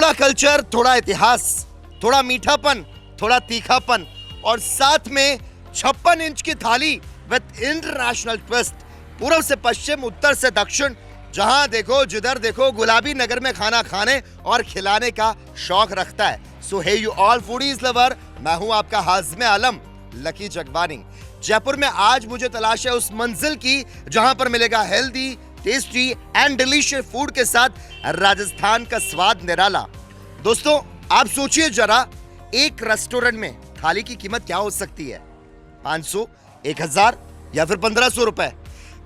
थोड़ा कल्चर, थोड़ा इतिहास, थोड़ा मीठापन, थोड़ा तीखापन और साथ में 56 इंच की थाली विद इंटरनेशनल ट्विस्ट। पूर्व से पश्चिम, उत्तर से दक्षिण, जहां देखो जिधर देखो गुलाबी नगर में खाना खाने और खिलाने का शौक रखता है। सो हे यू ऑल फूडीज लवर, मैं हूं आपका हाज़िम आलम लकी जगबानी। जयपुर में आज मुझे तलाश है उस मंजिल की जहां पर मिलेगा healthy, tasty and delicious food के साथ राजस्थान का स्वाद निराला। दोस्तों आप सोचिए जरा, एक रेस्टोरेंट में थाली की कीमत क्या हो सकती है? 500, 1000 या फिर 1500 रुपए?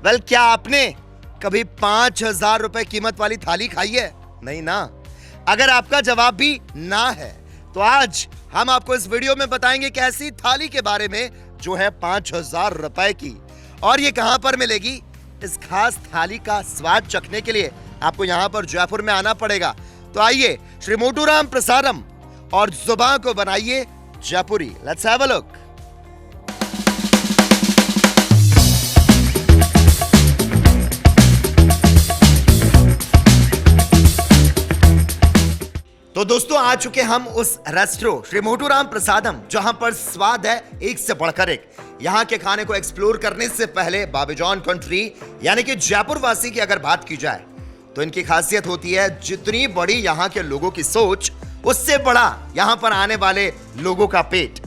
वेल, क्या आपने कभी 5000 रुपए कीमत वाली थाली खाई है? नहीं ना। अगर आपका जवाब भी ना है तो आज हम आपको इस वीडियो में बताएंगे कि ऐसी थाली के बारे में जो है 5000 रुपए की, और ये कहां पर मिलेगी। इस खास थाली का स्वाद चखने के लिए आपको यहां पर जयपुर में आना पड़ेगा। तो आइए श्री मोटूराम प्रसादम और जुबान को बनाइए Jaipuri. Let's have a look. तो दोस्तों आ चुके हम उस रेस्टोरेंट श्री मोटूराम प्रसादम, जहां पर स्वाद है एक से बढ़कर एक। यहां के खाने को एक्सप्लोर करने से पहले बाबेजॉन कंट्री यानी कि जयपुर वासी की अगर बात की जाए तो इनकी खासियत होती है जितनी बड़ी यहां के लोगों की सोच, उससे बड़ा यहां पर आने वाले लोगों का पेट।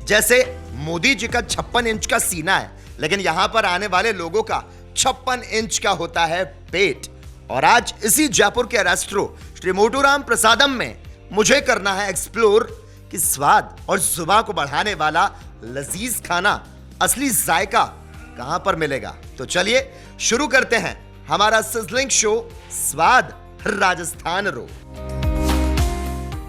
जैसे मोदी जी का 56 इंच का सीना है, लेकिन यहां पर आने वाले लोगों का 56 इंच का होता है पेट। और आज इसी जयपुर के रेस्टोरेंट श्री मोटूराम प्रसादम में मुझे करना है एक्सप्लोर कि स्वाद और जुबान को बढ़ाने वाला लजीज खाना, असली जायका कहां पर मिलेगा। तो चलिए शुरू करते हैं हमारा सिजलिंग शो स्वाद राजस्थान रो।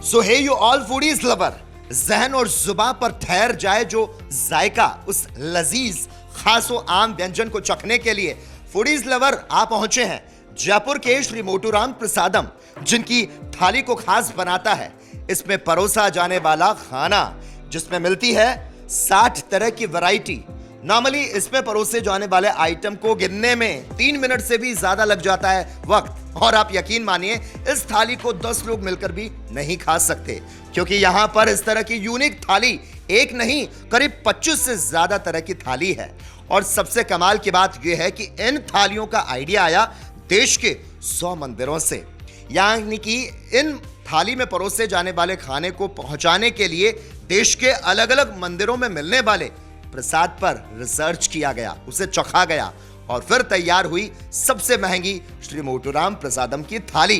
सो हे यू ऑल फूडीज लवर, जहन और जुबान पर ठहर जाए जो जायका, उस लजीज खासो आम व्यंजन को चखने के लिए फूडीज लवर आ पहुंचे हैं जयपुर के श्री मोटूराम प्रसादम, जिनकी थाली को खास बनाता है इसमें परोसा जाने वाला खाना, जिसमें मिलती है 60 तरह की वैरायटी। नॉर्मली इसमें परोसे जाने वाले आइटम को गिनने में 3 मिनट से भी ज्यादा लग जाता है वक्त, और आप यकीन मानिए इस थाली को 10 लोग मिलकर भी नहीं खा सकते, क्योंकि यहां पर इस तरह की यूनिक थाली एक नहीं करीब 25 से ज्यादा तरह की थाली है। और सबसे कमाल की बात यह है कि इन थालियों का आइडिया आया देश के 100 मंदिरों से, यानी कि इन थाली में परोसे जाने वाले खाने को पहुंचाने के लिए देश के अलग अलग मंदिरों में मिलने वाले प्रसाद पर रिसर्च किया गया, उसे चखा गया और फिर तैयार हुई सबसे महंगी श्री मोटूराम प्रसादम की थाली।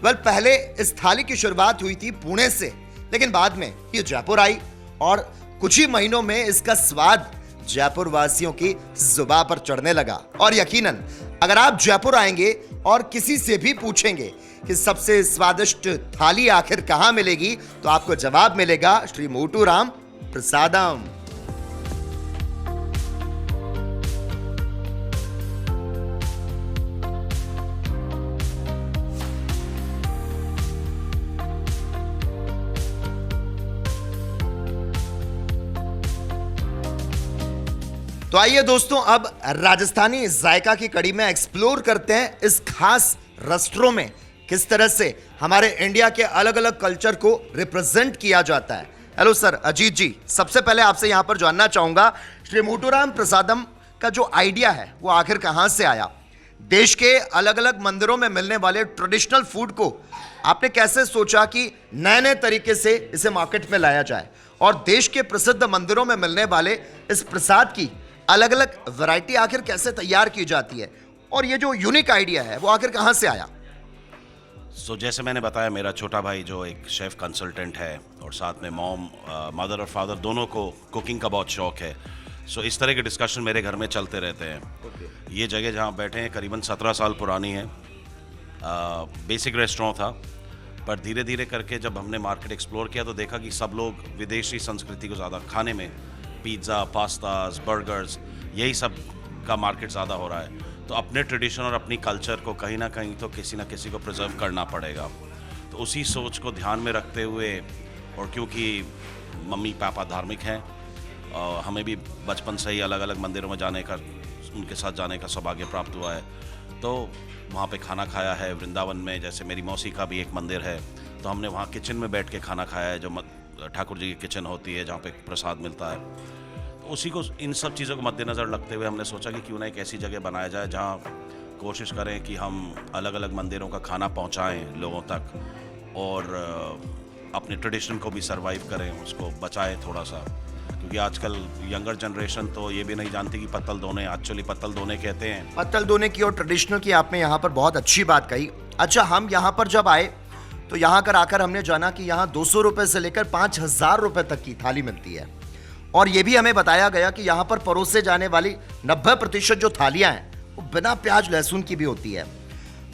वेल, पहले इस थाली की शुरुआत हुई थी पुणे से, लेकिन बाद में ये जयपुर आई और कुछ ही महीनों में इसका स्वाद जयपुर वासियों की जुबान पर चढ़ने लगा। और यकीनन अगर आप जयपुर आएंगे और किसी से भी पूछेंगे कि सबसे स्वादिष्ट थाली आखिर कहां मिलेगी, तो आपको जवाब मिलेगा श्री मोटूराम प्रसादम। तो आइए दोस्तों, अब राजस्थानी जायका की कड़ी में एक्सप्लोर करते हैं इस खास रेस्टोरेंट में किस तरह से हमारे इंडिया के अलग अलग कल्चर को रिप्रेजेंट किया जाता है। हेलो सर, अजीत जी, सबसे पहले आपसे यहां पर जानना चाहूंगा श्री मोटूराम प्रसादम का जो आइडिया है वो आखिर कहां से आया? देश के अलग अलग मंदिरों में मिलने वाले ट्रेडिशनल फूड को आपने कैसे सोचा कि नए नए तरीके से इसे मार्केट में लाया जाए, और देश के प्रसिद्ध मंदिरों में मिलने वाले इस प्रसाद की अलग अलग वैरायटी आखिर कैसे तैयार की जाती है, और ये जो यूनिक आइडिया है वो आखिर कहां से आया? जैसे मैंने बताया, मेरा छोटा भाई जो एक शेफ़ कंसल्टेंट है और साथ में मदर और फादर दोनों को कुकिंग का बहुत शौक़ है। इस तरह के डिस्कशन मेरे घर में चलते रहते हैं। ये जगह जहाँ बैठे हैं करीबन 17 साल पुरानी है। बेसिक रेस्टोरेंट था, पर धीरे धीरे करके जब हमने मार्केट एक्सप्लोर किया तो देखा कि सब लोग विदेशी संस्कृति को ज़्यादा खाने में, पिज़्ज़ा, पास्ताज, बर्गर्स, यही सब का मार्केट ज़्यादा हो रहा है। तो अपने ट्रेडिशन और अपनी कल्चर को कहीं ना कहीं तो किसी ना किसी को प्रिजर्व करना पड़ेगा। तो उसी सोच को ध्यान में रखते हुए, और क्योंकि मम्मी पापा धार्मिक हैं और हमें भी बचपन से ही अलग अलग मंदिरों में जाने का, उनके साथ जाने का सौभाग्य प्राप्त हुआ है, तो वहाँ पे खाना खाया है। वृंदावन में जैसे मेरी मौसी का भी एक मंदिर है, तो हमने वहाँ किचन में बैठ के खाना खाया है, जो ठाकुर जी की किचन होती है जहाँ पे प्रसाद मिलता है। तो उसी को, इन सब चीज़ों को मद्देनज़र रखते हुए हमने सोचा कि क्यों ना एक ऐसी जगह बनाया जाए जहाँ कोशिश करें कि हम अलग अलग मंदिरों का खाना पहुँचाएँ लोगों तक, और अपने ट्रेडिशन को भी सर्वाइव करें, उसको बचाएं थोड़ा सा। क्योंकि आजकल यंगर जनरेशन तो ये भी नहीं जानती कि पत्तल दोने, एक्चुअली पत्तल दोने कहते हैं। पत्तल दोने की और ट्रेडिशनल की आपने यहाँ पर बहुत अच्छी बात कही। अच्छा, हम यहाँ पर जब आए तो यहाँ कर आकर हमने जाना कि यहाँ 200 रुपये से लेकर 5,000 रुपये तक की थाली मिलती है, और ये भी हमें बताया गया कि यहाँ पर परोसे जाने वाली 90% जो थालियाँ हैं वो बिना प्याज लहसुन की भी होती है।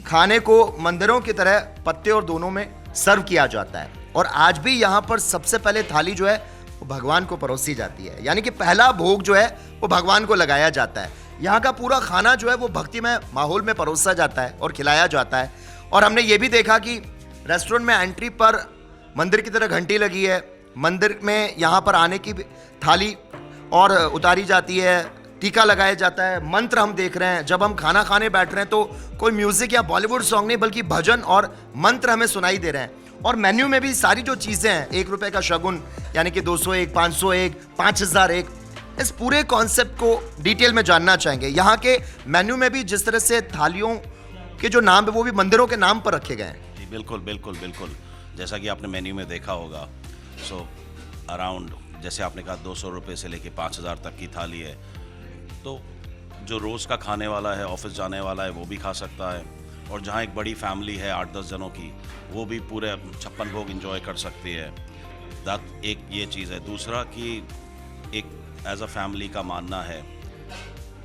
खाने को मंदिरों की तरह पत्ते और दोनों में सर्व किया जाता है, और आज भी यहाँ पर सबसे पहले थाली जो है वो भगवान को परोसी जाती है, यानी कि पहला भोग जो है वो भगवान को लगाया जाता है। यहाँ का पूरा खाना जो है वो भक्तिमय माहौल में परोसा जाता है और खिलाया जाता है। और हमने ये भी देखा कि रेस्टोरेंट में एंट्री पर मंदिर की तरह घंटी लगी है, मंदिर में यहाँ पर आने की थाली और उतारी जाती है, टीका लगाया जाता है, मंत्र हम देख रहे हैं। जब हम खाना खाने बैठ रहे हैं तो कोई म्यूजिक या बॉलीवुड सॉन्ग नहीं बल्कि भजन और मंत्र हमें सुनाई दे रहे हैं। और मेन्यू में भी सारी जो चीज़ें हैं, 1 रुपये का शगुन यानी कि 201, 501, 5,001, इस पूरे कॉन्सेप्ट को डिटेल में जानना चाहेंगे। यहाँ के मेन्यू में भी जिस तरह से थालियों के जो नाम है वो भी मंदिरों के नाम पर रखे गए हैं। जी बिल्कुल बिल्कुल बिल्कुल, जैसा कि आपने मेन्यू में देखा होगा। सो अराउंड, जैसे आपने कहा 200 रुपये से लेके 5,000 तक की थाली है, तो जो रोज़ का खाने वाला है, ऑफिस जाने वाला है, वो भी खा सकता है, और जहाँ एक बड़ी फैमिली है 8-10 जनों की, वो भी पूरे 56 भोग एंजॉय कर सकती है। दैट एक ये चीज़ है। दूसरा कि एक एज अ फैमिली का मानना है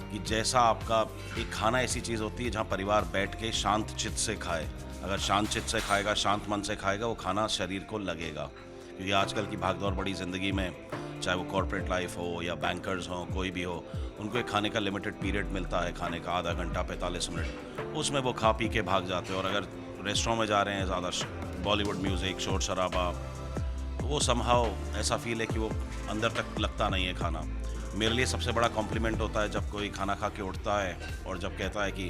कि जैसा आपका एक खाना ऐसी चीज़ होती है जहाँ परिवार बैठ के शांत चित्त से खाए। अगर शांत चित्त से खाएगा, शांत मन से खाएगा, वो खाना शरीर को लगेगा। क्योंकि आजकल की भागदौड़ बड़ी ज़िंदगी में, चाहे वो कॉर्पोरेट लाइफ हो या बैंकर्स हो, कोई भी हो, उनको एक खाने का लिमिटेड पीरियड मिलता है, खाने का आधा घंटा 45 मिनट, उसमें वो खा पी के भाग जाते हैं। और अगर रेस्टोरेंट में जा रहे हैं, ज़्यादा बॉलीवुड म्यूज़िक, शोर शराबा, तो वो समहाउ ऐसा फील है कि वो अंदर तक लगता नहीं है खाना। मेरे लिए सबसे बड़ा कॉम्प्लीमेंट होता है जब कोई खाना खा के उठता है और जब कहता है कि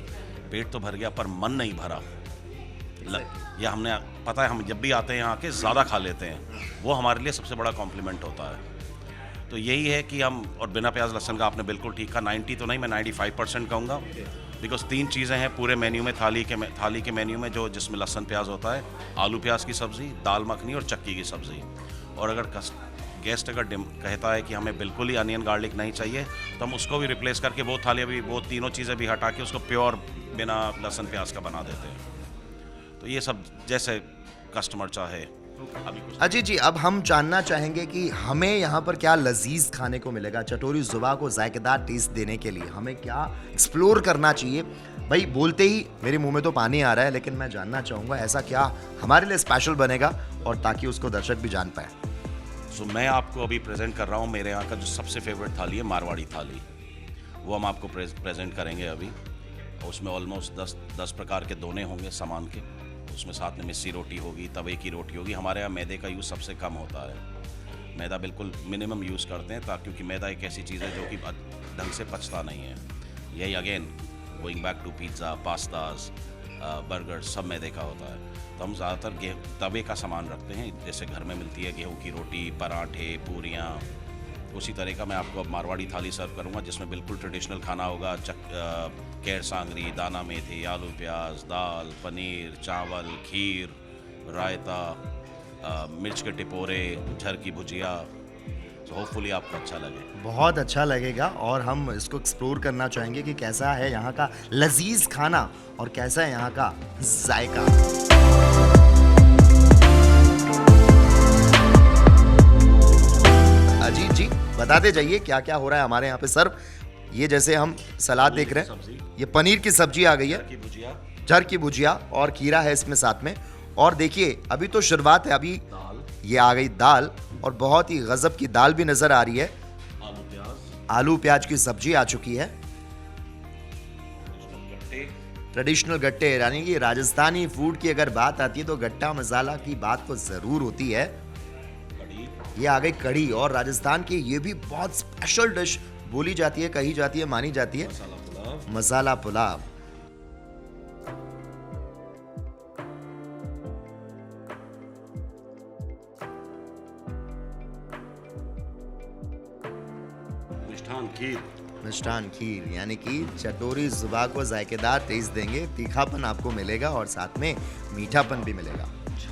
पेट तो भर गया पर मन नहीं भरा। या हमने पता है, हम जब भी आते हैं यहाँ के ज़्यादा खा लेते हैं, वो हमारे लिए सबसे बड़ा कॉम्प्लीमेंट होता है। तो यही है कि हम, और बिना प्याज लहसुन का आपने बिल्कुल ठीक कहा, 90 तो नहीं, मैं 95% कहूँगा। बिकॉज 3 चीज़ें हैं पूरे मेन्यू में, थाली के मेन्यू में, जो जिसमें लहसुन प्याज होता है, आलू प्याज की सब्ज़ी, दाल मखनी और चक्की की सब्ज़ी। और अगर गेस्ट अगर कहता है कि हमें बिल्कुल ही अनियन गार्लिक नहीं चाहिए, तो हम उसको भी रिप्लेस करके वो थाली भी, वो तीनों चीज़ें भी हटा के उसको प्योर बिना लहसुन प्याज का बना देते हैं। तो ये सब जैसे कस्टमर चाहे। अजी जी, अब हम जानना चाहेंगे कि हमें यहाँ पर क्या लजीज खाने को मिलेगा। चटोरी जुबान को जायकेदार टेस्ट देने के लिए हमें क्या एक्सप्लोर करना चाहिए। भाई बोलते ही मेरे मुंह में तो पानी आ रहा है, लेकिन मैं जानना चाहूँगा ऐसा क्या हमारे लिए स्पेशल बनेगा, और ताकि उसको दर्शक भी जान पाए। सो मैं आपको अभी प्रेजेंट कर रहा हूँ मेरे यहाँ का जो सबसे फेवरेट थाली है, मारवाड़ी थाली। वो हम आपको प्रेजेंट करेंगे अभी। उसमें ऑलमोस्ट 10 प्रकार के दोने होंगे सामान के। उसमें साथ में मिस्सी रोटी होगी, तवे की रोटी होगी। हमारे यहाँ मैदे का यूज़ सबसे कम होता है, मैदा बिल्कुल मिनिमम यूज़ करते हैं, ताकि क्योंकि मैदा एक ऐसी चीज़ है जो कि ढंग से पचता नहीं है। यही again going back to pizza, pastas, burger, सब मैदे का होता है। तो हम ज़्यादातर तवे का सामान रखते हैं, जैसे घर में मिलती है गेहूं की रोटी, पराठे, पूरियाँ। उसी तरह का मैं आपको अब मारवाड़ी थाली सर्व करूँगा, जिसमें बिल्कुल ट्रेडिशनल खाना होगा। केर सांगरी, दाना मेथी, आलू प्याज, दाल, पनीर, चावल, खीर, रायता, मिर्च के टिपोरे, झर की भुजिया। तो होपफुली आपको अच्छा लगे। बहुत अच्छा लगेगा, और हम इसको एक्सप्लोर करना चाहेंगे कि कैसा है यहाँ का लजीज खाना और कैसा है यहाँ का जायका। अजीत जी, बताते जाइए क्या क्या हो रहा है हमारे यहाँ पे सर्व। ये जैसे हम सलाद देख रहे हैं, ये पनीर की सब्जी आ गई है, झर की भुजिया और खीरा है इसमें साथ में। और देखिए अभी तो शुरुआत है, अभी ये आ गई दाल, और बहुत ही गजब की दाल भी नजर आ रही है। आलू प्याज की सब्जी आ चुकी है। ट्रेडिशनल गट्टे, यानी कि राजस्थानी फूड की अगर बात आती है तो गट्टा मसाला की बात तो जरूर होती है। ये आ गई कढ़ी, और राजस्थान की ये भी बहुत स्पेशल डिश बोली जाती है, कही जाती है, मानी जाती है, मसाला पुलाव। मिष्ठान खीर। मिष्ठान खीर यानी कि चटोरी जुबा को जायकेदार टेस्ट देंगे, तीखापन आपको मिलेगा और साथ में मीठापन भी मिलेगा।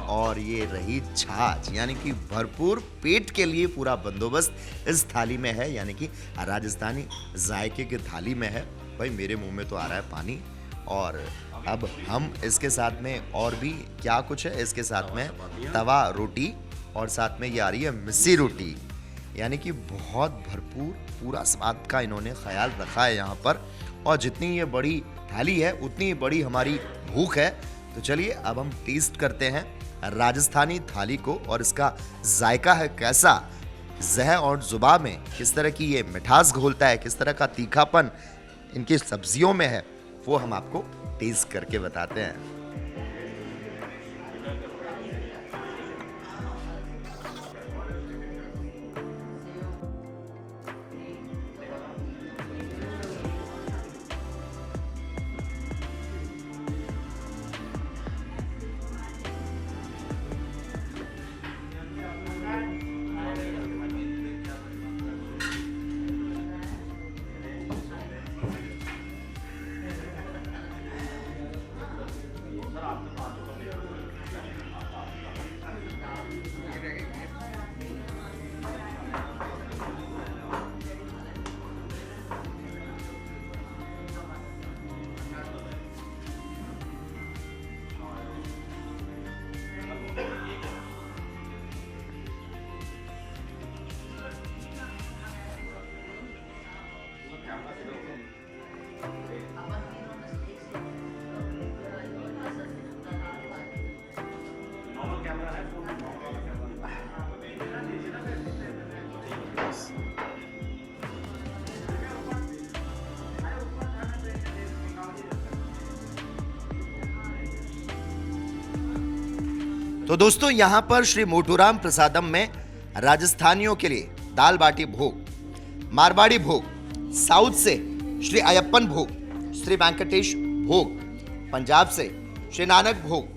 और ये रही छाछ यानी कि भरपूर पेट के लिए पूरा बंदोबस्त इस थाली में है, यानी कि राजस्थानी जायके की थाली में है। भाई मेरे मुंह में तो आ रहा है पानी। और अब हम इसके साथ में और भी क्या कुछ है, इसके साथ में तवा रोटी और साथ में ये आ रही है मिस्सी रोटी, यानी कि बहुत भरपूर पूरा स्वाद का इन्होंने ख्याल रखा है यहाँ पर। और जितनी ये बड़ी थाली है उतनी बड़ी हमारी भूख है। तो चलिए अब हम टेस्ट करते हैं राजस्थानी थाली को और इसका जायका है कैसा, ज़ह और जुबा में किस तरह की ये मिठास घोलता है, किस तरह का तीखापन इनकी सब्जियों में है, वो हम आपको टेस्ट करके बताते हैं। तो दोस्तों यहाँ पर श्री मोटूराम प्रसादम में राजस्थानियों के लिए दाल बाटी भोग, मारवाड़ी भोग, साउथ से श्री अयप्पन भोग, श्री वेंकटेश भोग, पंजाब से श्री नानक भोग,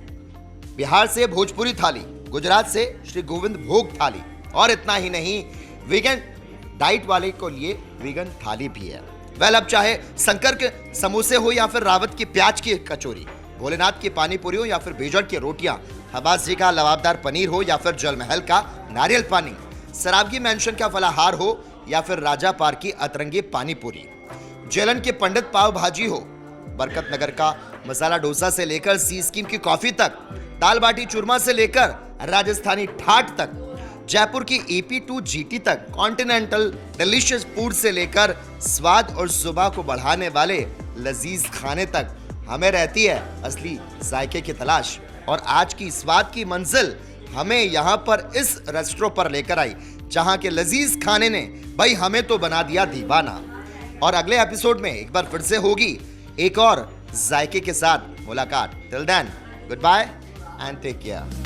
बिहार से भोजपुरी थाली, गुजरात से श्री गोविंद भोग थाली, और इतना ही नहीं वीगन डाइट वाले को लिए वीगन थाली भी है। वेल अब चाहे शंकर के समोसे हो या फिर रावत की प्याज की कचौरी, भोलेनाथ की पानी पूरी हो या फिर बेजड़ की रोटियां, हबास जी का लवाबदार पनीर हो या फिर जल महल का नारियल पानी, सराबगी मेंशन का फलाहार हो या फिर राजा पार की अतरंगी पानी पूरी, जेलन के पंडित पाव भाजी हो, बरकत नगर का मसाला डोसा से लेकर सी स्कीम की कॉफी तक, दाल बाटी चूरमा से लेकर राजस्थानी ठाट तक, जयपुर की EP2 GT तक, कॉन्टिनेंटल डिलीशियस फूड से लेकर स्वाद और सुबह को बढ़ाने वाले लजीज खाने तक हमें रहती है असली जायके की तलाश। और आज की स्वाद की मंजिल हमें यहाँ पर इस रेस्टोरेंट पर लेकर आई, जहाँ के लजीज खाने ने भाई हमें तो बना दिया दीवाना। और अगले एपिसोड में एक बार फिर से होगी एक और जायके के साथ मुलाकात। Till then good bye and take care.